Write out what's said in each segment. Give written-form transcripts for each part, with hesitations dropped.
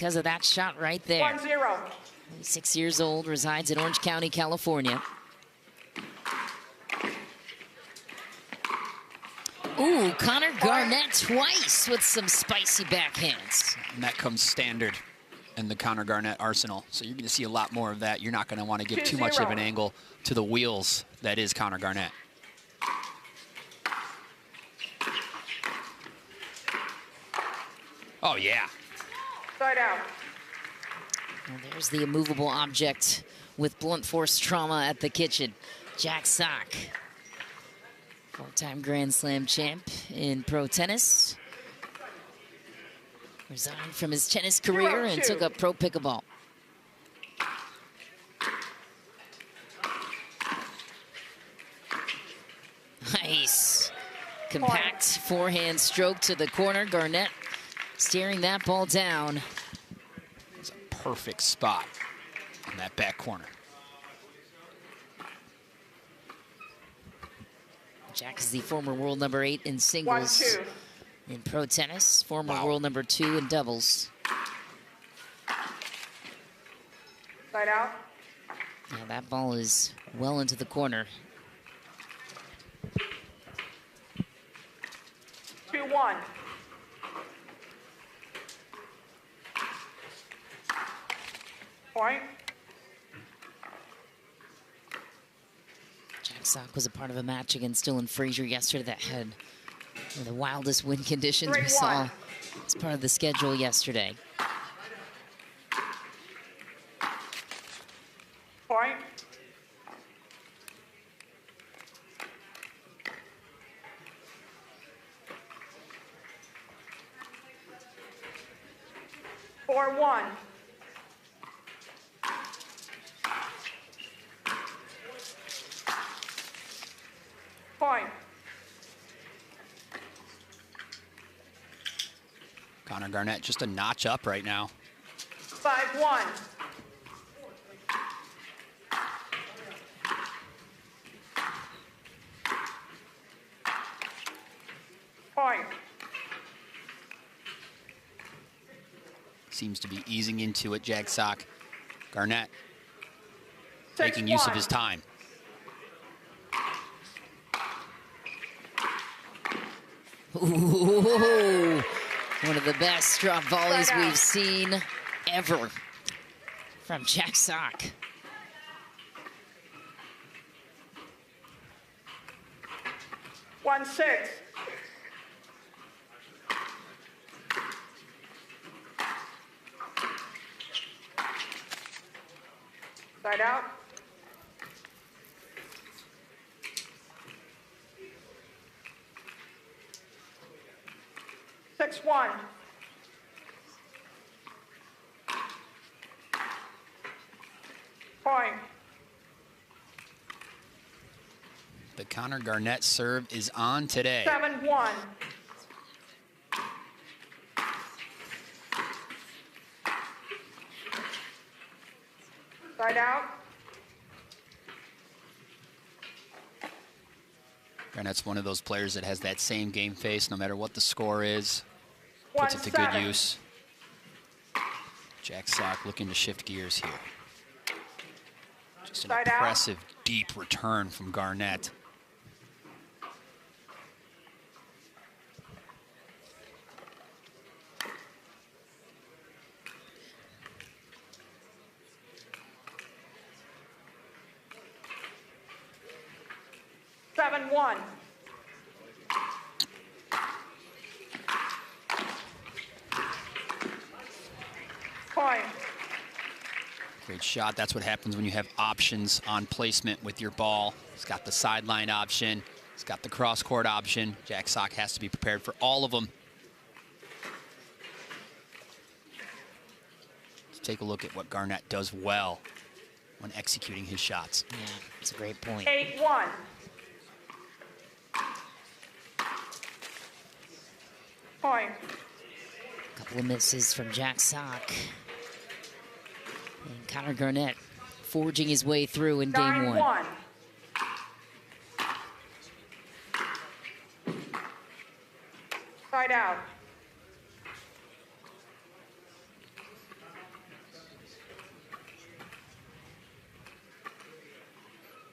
because of that shot right there. 1-0. 6 years old, resides in Orange County, California. Ooh, Connor Garnett twice with some spicy backhands. And that comes standard in the Connor Garnett arsenal. So you're going to see a lot more of that. You're not going to want to give too much of an angle to the wheels that is Connor Garnett. Oh, yeah. Side out. Well, there's the immovable object with blunt force trauma at the kitchen. Jack Sock, four-time Grand Slam champ in pro tennis. Resigned from his tennis career and took up pro pickleball. Nice. Compact forehand stroke to the corner. Garnett steering that ball down. It's a perfect spot in that back corner. Jack is the former world number 8 in singles in pro tennis, former world number 2 in doubles. Side out. Yeah, that ball is well into the corner. 2-1. Point. Jack Sock was a part of a match against Dylan Frazier yesterday that had one of the wildest wind conditions we saw as part of the schedule yesterday. Point. Four, 1. Point. Connor Garnett just a notch up right now. 5-1. Point. Seems to be easing into it, Jack Sock. Garnett making use of his time. Ooh, one of the best drop volleys we've seen ever from Jack Sock. One, 6. Side out. Six, 1. Point. The Connor Garnett serve is on today. 7-1. Side out. Garnett's one of those players that has that same game face no matter what the score is. Puts it to good use. Jack Sock looking to shift gears here. Just an impressive deep return from Garnett. Seven, 1. Point. Great shot. That's what happens when you have options on placement with your ball. He's got the sideline option. He's got the cross-court option. Jack Sock has to be prepared for all of them. Let's take a look at what Garnett does well when executing his shots. Yeah, that's a great point. 8-1. Point. A couple of misses from Jack Sock. And Connor Garnett forging his way through in game 1. 9-1. Side out.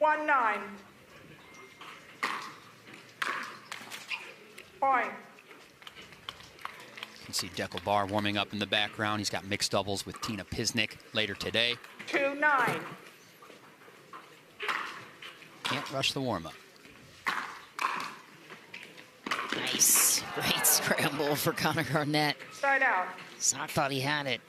1-9. Point. You can see Dekel Bar warming up in the background. He's got mixed doubles with Tina Pisnik later today. 2-9. Can't rush the warm-up. Nice. Great scramble for Connor Garnett. Side out. Sock thought he had it.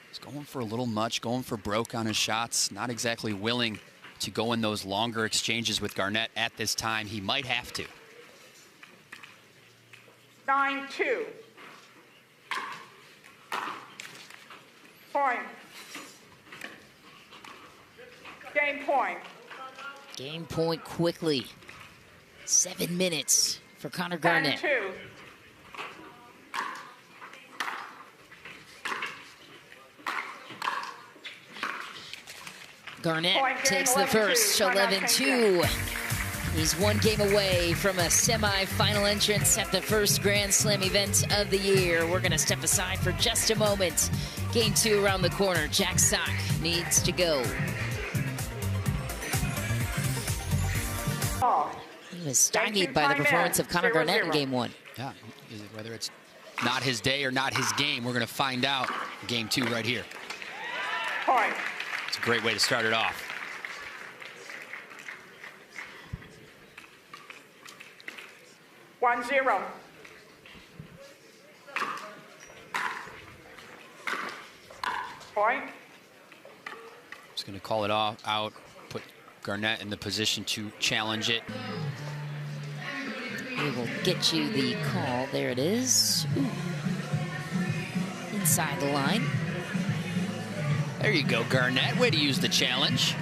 He's going for a little much, going for broke on his shots. Not exactly willing to go in those longer exchanges with Garnett at this time. He might have to. 9-2. Point. Game point. Game point quickly. 7 minutes for Connor Garnett. 10-2. Garnett Point game, takes the 11-2. first, Timeout, 11-2. He's one game away from a semi-final entrance at the first Grand Slam event of the year. We're going to step aside for just a moment. Game 2 around the corner. Jack Sock needs to go. He was stymied by the performance of Connor Garnett in Game 1. Yeah, whether it's not his day or not his game, we're going to find out in Game 2 right here. Point. It's a great way to start it off. One zero. Point. Just going to call it off out, put Garnett in the position to challenge it. We will get you the call. There it is. Ooh. Inside the line. There you go, Garnett. Way to use the challenge.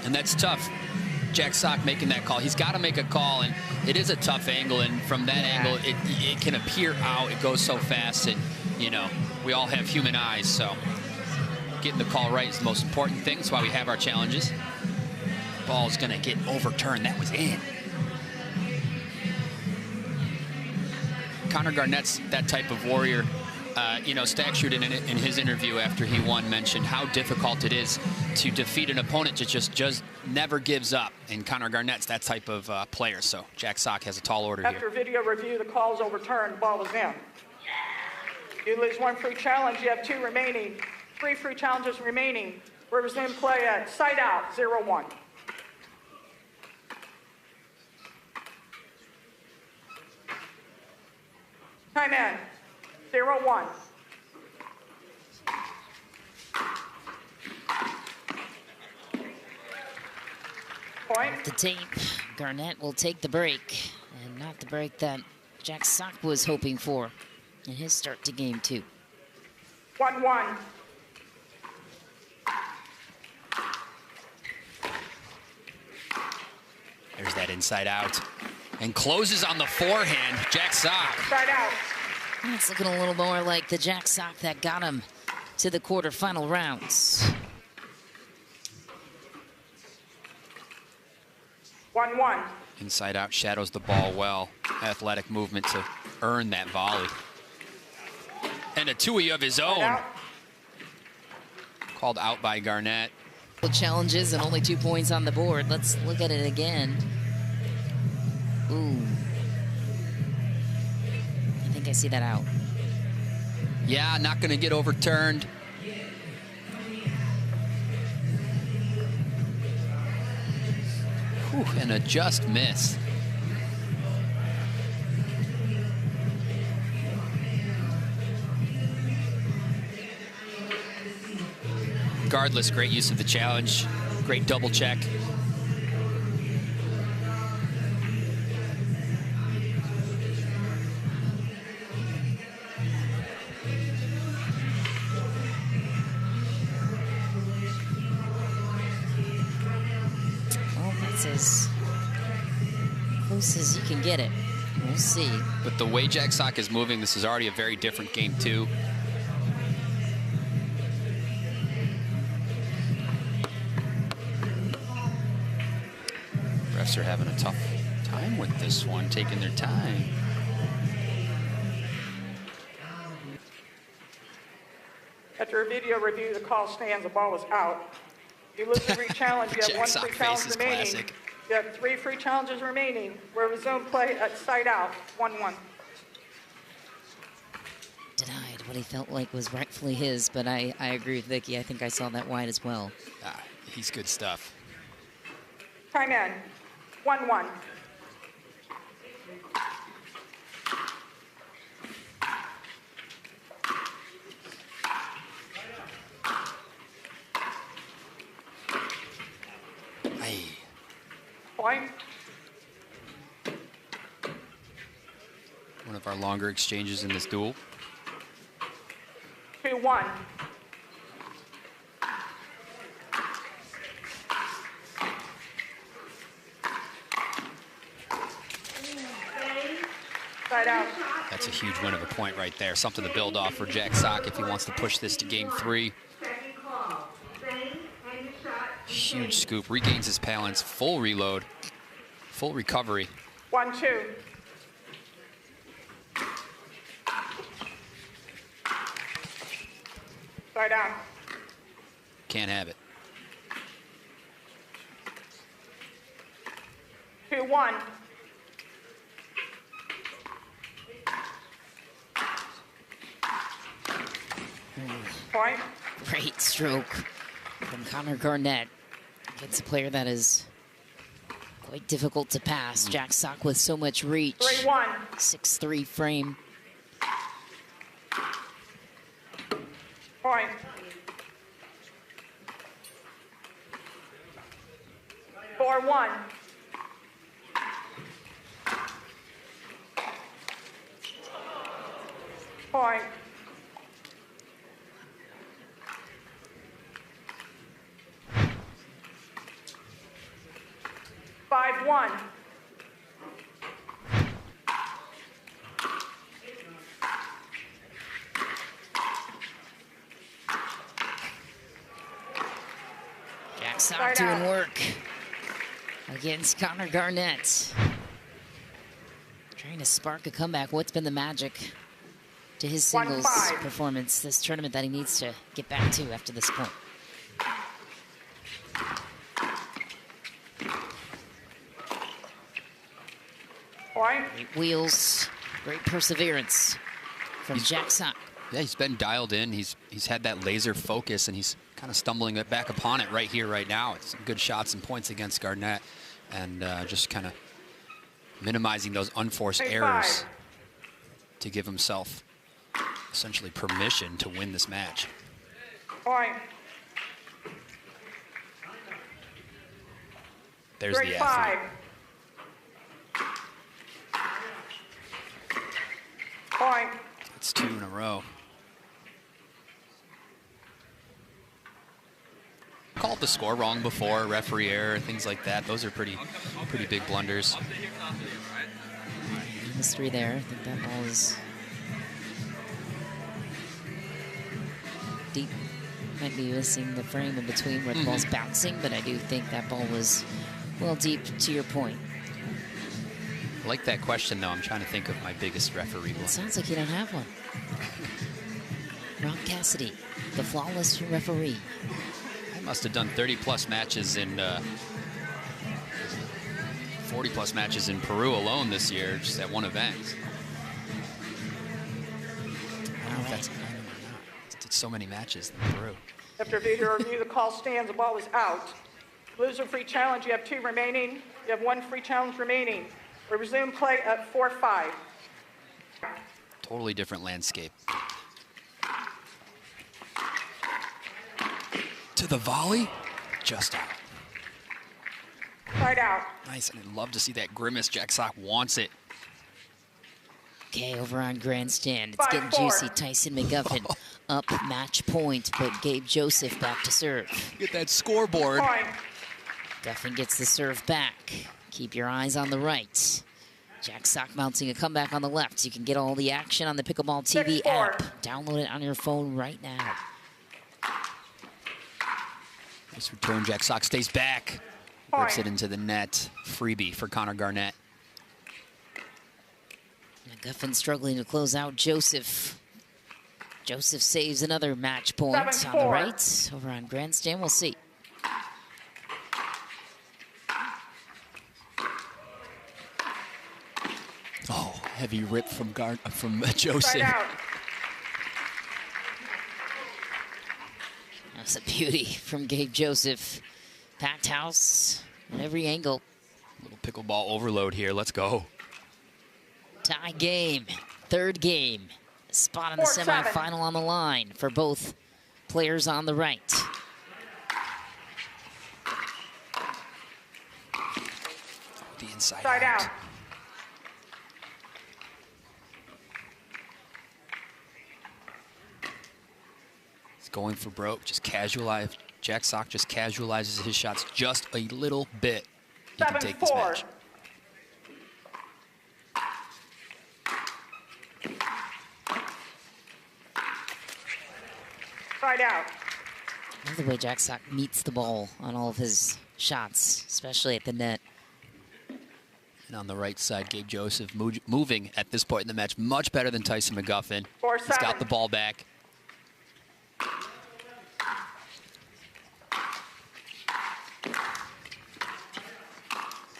And that's tough. Jack Sock making that call. He's got to make a call, and it is a tough angle, and from that angle, it can appear out. It goes so fast, and, you know, we all have human eyes, so getting the call right is the most important thing. That's why we have our challenges. Ball's going to get overturned. That was in. Connor Garnett's that type of warrior. You know, Stackshute in his interview after he won mentioned how difficult it is to defeat an opponent that just never gives up. And Connor Garnett's that type of player. So Jack Sock has a tall order After here. video review, the call is overturned. Ball is in. You lose one free challenge. You have 2 remaining. 3 free challenges remaining. We resume play at side out, 0-1. Time in, 0-1. Point. The tape. Garnett will take the break, and not the break that Jack Sock was hoping for in his start to Game 2. 1-1. There's that inside out. And closes on the forehand, Jack Sock. Side out. It's looking a little more like the Jack Sock that got him to the quarterfinal rounds. 1-1. Inside out shadows the ball well. Athletic movement to earn that volley. And a two-y of his own. Out. Called out by Garnett. Challenges and only 2 points on the board. Let's look at it again. Ooh. I think I see that out. Yeah, not going to get overturned. Whew, and a just miss. Regardless, great use of the challenge. Great double check. Well, that's as close as you can get it. We'll see. But the way Jack Sock is moving, this is already a very different Game 2. Refs are having a tough time with this one, taking their time. After a video review, the call stands. The ball is out. You lose the free challenge. You have one free challenge remaining. Classic. You have 3 free challenges remaining. We'll resume play at side out, 1-1. Denied what he felt like was rightfully his, but I agree with Vicky. I think I saw that wide as well. He's good stuff. Time in, 1-1. Point. One of our longer exchanges in this duel. 2-1. Side out. That's a huge win of a point right there. Something to build off for Jack Sock if he wants to push this to game 3. Huge scoop, regains his balance, full reload, full recovery. 1-2. Side down. Can't have it. 2-1. Point. Great stroke from Connor Garnett. It's a player that is quite difficult to pass. Jack Sock with so much reach. 3-1. 6'3" frame. Point. 4-1. Point. 5-1. Jack Sock doing work against Connor Garnett. Trying to spark a comeback. What's been the magic to his singles 1-5. performance this tournament that he needs to get back to after this point? Point. Great wheels, great perseverance from Jack Sock. Yeah, he's been dialed in. He's had that laser focus, and he's kind of stumbling it back upon it right here, right now. It's some good shots and points against Garnett, and just kind of minimizing those unforced errors to give himself essentially permission to win this match. Point. There's the athlete. 5. Point. It's 2 in a row. Called the score wrong before, referee error, things like that. Those are pretty big blunders. History there. I think that ball is deep. Might be missing the frame in between where the ball's bouncing, but I do think that ball was well deep, to your point. I like that question, though. I'm trying to think of my biggest referee one. It sounds like you don't have one. Ron Cassidy, the flawless referee. I must have done 30-plus matches in 40-plus matches in Peru alone this year, just at one event. I don't know if that's did so many matches in Peru. After video review, the call stands. The ball is out. Loser free challenge. You have 2 remaining. You have 1 free challenge remaining. We resume play at 4-5. Totally different landscape. To the volley, just out. Side out. Nice, and I'd love to see that grimace. Jack Sock wants it. Okay, over on grandstand. It's 5-4. getting juicy. Tyson McGuffin up match point, but Gabe Joseph back to serve. Get that scoreboard. Point. Guffin gets the serve back. Keep your eyes on the right. Jack Sock mounting a comeback on the left. You can get all the action on the Pickleball TV 6-4. app. Download it on your phone right now. Nice return. Jack Sock stays back. Point. Rips it into the net. Freebie for Connor Garnett. Guffin struggling to close out Joseph. Joseph saves another match point on the 7-4. right. Over on grandstand, we'll see. Oh, heavy rip from Joseph. Side out. That's a beauty from Gabe Joseph. Packed house at every angle. Little pickleball overload here. Let's go. Tie game, third game. Spot in the 4-7. semifinal on the line for both players on the right. The inside Side out. He's going for broke. Just casualize. Jack Sock just casualizes his shots just a little bit. He can take this 7-4. match. Side out. I love the way Jack Sock meets the ball on all of his shots, especially at the net. And on the right side, Gabe Joseph moving at this point in the match much better than Tyson McGuffin. 4-7. He's got the ball back.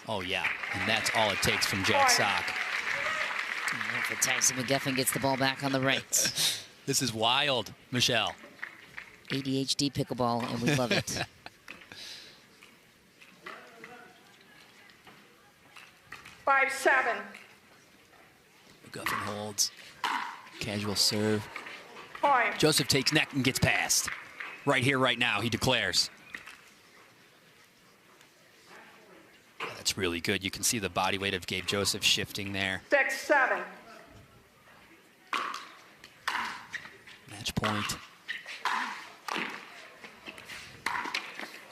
Oh, yeah. And that's all it takes from Jack Sock. And for Tyson McGuffin gets the ball back on the right. This is wild, Michelle. ADHD pickleball, and we love it. 5-7. McGuffin holds. Casual serve. Point. Joseph takes neck and gets past. Right here, right now, he declares. Yeah, that's really good. You can see the body weight of Gabe Joseph shifting there. 6-7. Match point.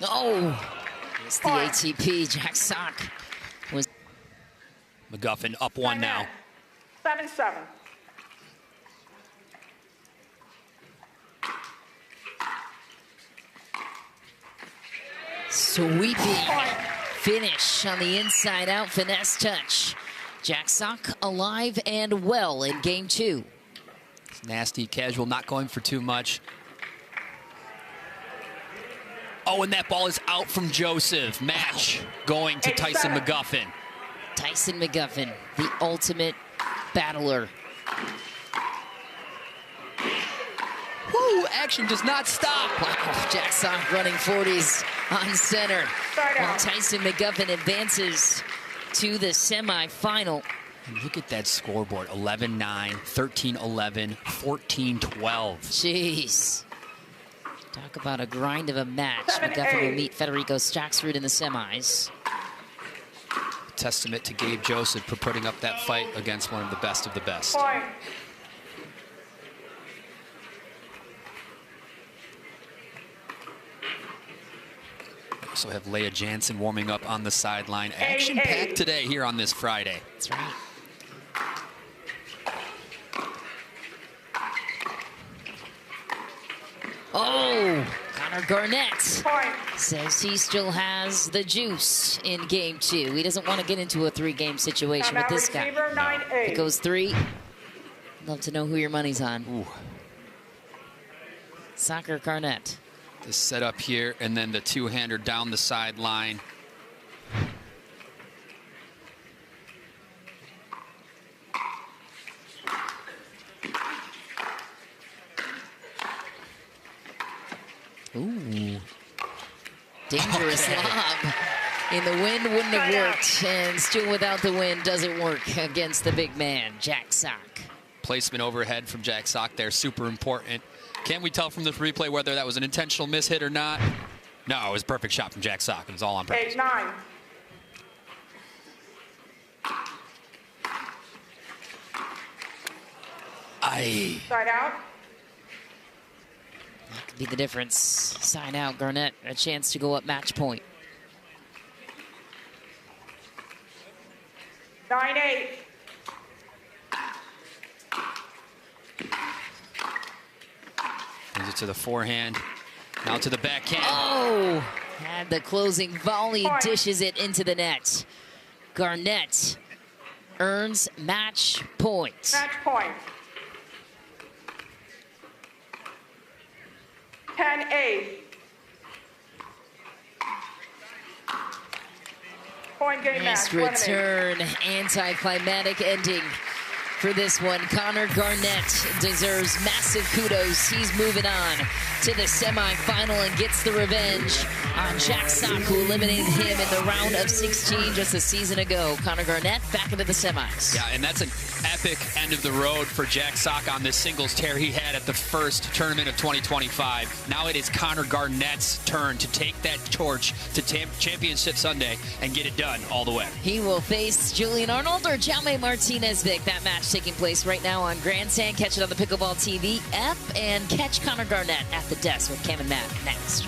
Oh, it's the ATP. Jack Sock was. McGuffin up one now. 7-7. Sweeping finish on the inside out finesse touch. Jack Sock alive and well in game two. It's nasty, casual, not going for too much. Oh, and that ball is out from Joseph. Match going to Tyson McGuffin. Tyson McGuffin, the ultimate battler. Woo, action does not stop. Wow, Jack Sock running 40s on center. Side While out. Tyson McGuffin advances to the semifinal. And look at that scoreboard, 11-9, 13-11, 14-12. Jeez. Talk about a grind of a match. 7-8. McGuffin will meet Federico Staksrud in the semis. Testament to Gabe Joseph for putting up that fight against one of the best of the best. Point. We also have Leah Jansen warming up on the sideline. Action-packed today here on this Friday. That's right. Oh, Connor Garnett Point. says he still has the juice in game two. He doesn't want to get into a three-game situation with Timeout this guy. receiver, 9-8. If it goes three, love to know who your money's on. Ooh. Soccer Garnett. The setup here, and then the two-hander down the sideline. Ooh. Dangerous lob. In the wind wouldn't have worked, and still without the wind doesn't work against the big man, Jack Sock. Placement overhead from Jack Sock there, super important. Can we tell from this replay whether that was an intentional mishit or not? No, it was a perfect shot from Jack Sock. It was all on purpose. 8-9. Aye. Side out. That could be the difference. Sign out, Garnett, a chance to go up match point. 9-8. Brings it to the forehand. Now to the backhand. Oh, had the closing volley, Point. dishes it into the net. Garnett earns match point. Match point. 10-8. Point game Nice match. return. Anticlimactic ending for this one. Connor Garnett deserves massive kudos. He's moving on to the semifinal and gets the revenge on Jack Sock, who eliminated him in the round of 16 just a season ago. Connor Garnett back into the semis. Yeah, and that's an epic end of the road for Jack Sock on this singles tear he had at the first tournament of 2025. Now it is Connor Garnett's turn to take that torch to Championship Sunday and get it done all the way. He will face Julian Arnold or Jaume Martinez-Vic. That match taking place right now on Grandstand. Catch it on the Pickleball TV app and catch Connor Garnett at the desk with Cam and Matt next.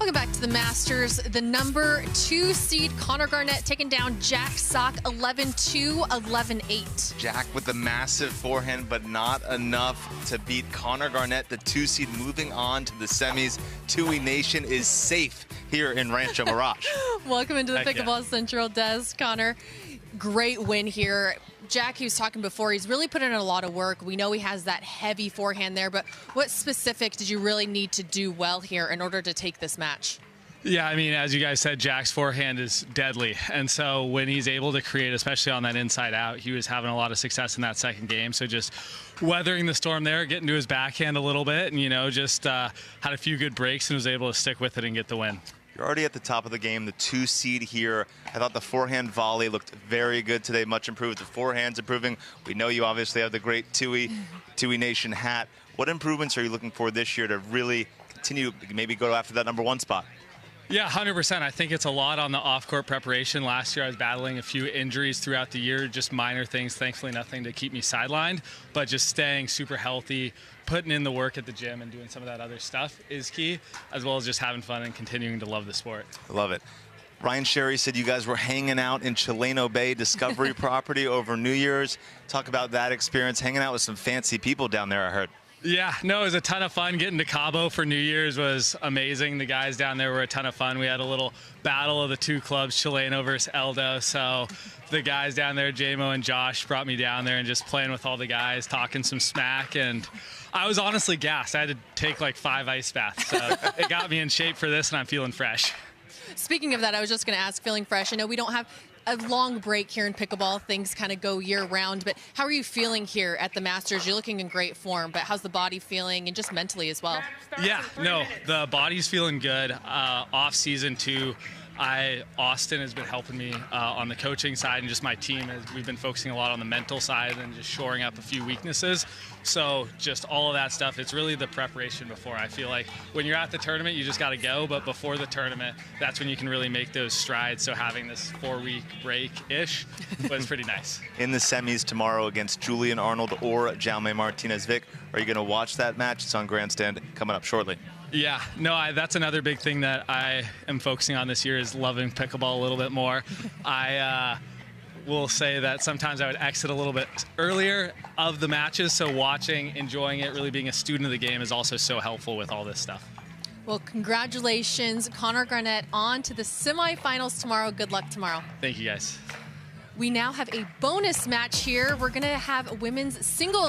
Welcome back to the Masters. The number 2 seed Connor Garnett taking down Jack Sock 11-2, 11-8. Jack with the massive forehand, but not enough to beat Connor Garnett, the 2 seed, moving on to the semis. Tui Nation is safe here in Rancho Mirage. Welcome into the Pickleball Central desk, Connor. Great win here. Jack, he was talking before, he's really put in a lot of work. We know he has that heavy forehand there, but what specific did you really need to do well here in order to take this match? Yeah, I mean, as you guys said, Jack's forehand is deadly. And so when he's able to create, especially on that inside out, he was having a lot of success in that second game. So just weathering the storm there, getting to his backhand a little bit, and, you know, just had a few good breaks and was able to stick with it and get the win. You're already at the top of the game, the 2 seed here. I thought the forehand volley looked very good today, much improved. The forehand's improving. We know you obviously have the great Tui Nation hat. What improvements are you looking for this year to really continue, maybe go after that number 1 spot? Yeah, 100%. I think it's a lot on the off-court preparation. Last year I was battling a few injuries throughout the year, just minor things, thankfully nothing to keep me sidelined, but just staying super healthy, putting in the work at the gym and doing some of that other stuff is key, as well as just having fun and continuing to love the sport. I love it. Ryan Sherry said you guys were hanging out in Chileno Bay Discovery property over New Year's. Talk about that experience, hanging out with some fancy people down there, I heard. Yeah, no, it was a ton of fun. Getting to Cabo for New Year's was amazing. The guys down there were a ton of fun. We had a little battle of the 2 clubs, Chileno versus Eldo. So the guys down there, JMO and Josh, brought me down there and just playing with all the guys, talking some smack. And I was honestly gassed. I had to take like 5 ice baths. So it got me in shape for this, and I'm feeling fresh. Speaking of that, I was just going to ask, feeling fresh. I know we don't have a long break here in pickleball. Things kind of go year-round, but how are you feeling here at the Masters? You're looking in great form, but how's the body feeling and just mentally as well? Yeah, no, the body's feeling good. Off-season, too, Austin has been helping me on the coaching side, and just my team. We've been focusing a lot on the mental side and just shoring up a few weaknesses. So just all of that stuff, it's really the preparation before. I feel like when you're at the tournament, you just got to go, but before the tournament, that's when you can really make those strides. So having this 4-week break-ish was pretty nice. In the semis tomorrow against Julian Arnold or Jaume Martinez-Vic, are you going to watch that match? It's on Grandstand coming up shortly. Yeah, no, that's another big thing that I am focusing on this year is loving pickleball a little bit more. I will say that sometimes I would exit a little bit earlier of the matches, so watching, enjoying it, really being a student of the game is also so helpful with all this stuff. Well, congratulations, Connor Garnett, on to the semifinals tomorrow. Good luck tomorrow. Thank you, guys. We now have a bonus match here. We're going to have women's singles